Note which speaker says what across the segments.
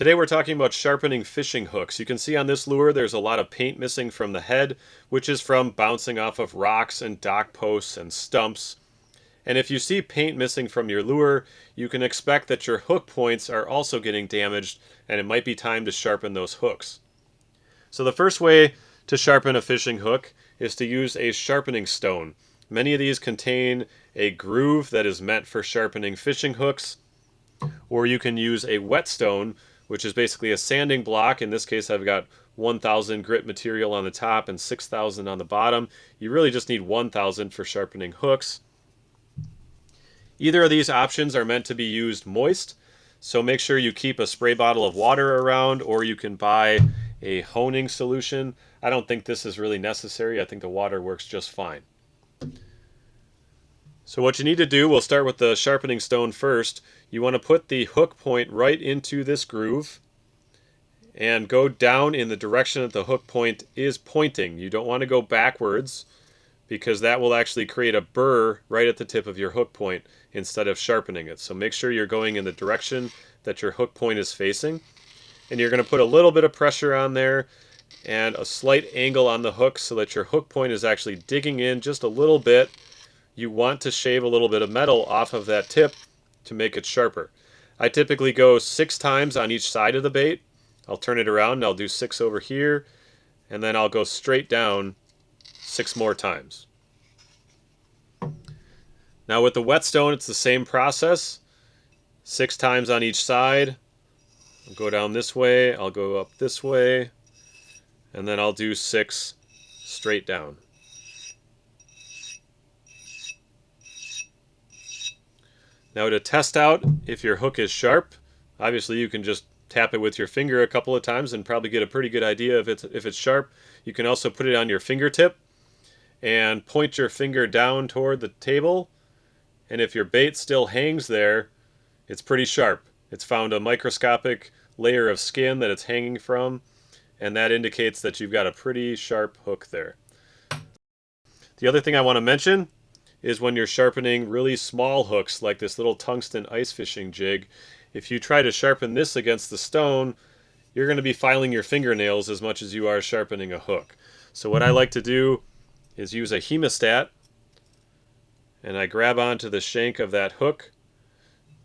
Speaker 1: Today we're talking about sharpening fishing hooks. You can see on this lure there's a lot of paint missing from the head, which is from bouncing off of rocks and dock posts and stumps. And if you see paint missing from your lure, you can expect that your hook points are also getting damaged and it might be time to sharpen those hooks. So the first way to sharpen a fishing hook is to use a sharpening stone. Many of these contain a groove that is meant for sharpening fishing hooks, or you can use a whetstone, which is basically a sanding block. In this case, I've got 1,000 grit material on the top and 6,000 on the bottom. You really just need 1,000 for sharpening hooks. Either of these options are meant to be used moist, so make sure you keep a spray bottle of water around, or you can buy a honing solution. I don't think this is really necessary. I think the water works just fine. So what you need to do, we'll start with the sharpening stone first. You want to put the hook point right into this groove and go down in the direction that the hook point is pointing. You don't want to go backwards because that will actually create a burr right at the tip of your hook point instead of sharpening it. So make sure you're going in the direction that your hook point is facing. And you're going to put a little bit of pressure on there and a slight angle on the hook so that your hook point is actually digging in just a little bit. You want to shave a little bit of metal off of that tip to make it sharper. I typically go 6 times on each side of the bait. I'll turn it around and I'll do 6 over here, and then I'll go straight down 6 more times. Now with the whetstone, it's the same process. 6 times on each side. I'll go down this way, I'll go up this way, and then I'll do 6 straight down. Now to test out if your hook is sharp, obviously you can just tap it with your finger a couple of times and probably get a pretty good idea if it's sharp. You can also put it on your fingertip and point your finger down toward the table, and if your bait still hangs there, it's pretty sharp. It's found a microscopic layer of skin that it's hanging from, and that indicates that you've got a pretty sharp hook there. The other thing I want to mention is when you're sharpening really small hooks like this little tungsten ice fishing jig, if you try to sharpen this against the stone, you're going to be filing your fingernails as much as you are sharpening a hook. So what I like to do is use a hemostat, and I grab onto the shank of that hook,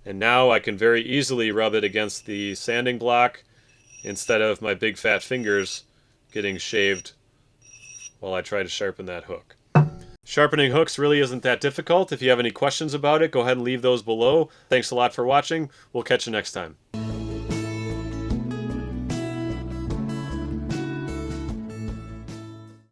Speaker 1: and now I can very easily rub it against the sanding block instead of my big fat fingers getting shaved while I try to sharpen that hook. Sharpening hooks really isn't that difficult. If you have any questions about it, go ahead and leave those below. Thanks a lot for watching. We'll catch you next time.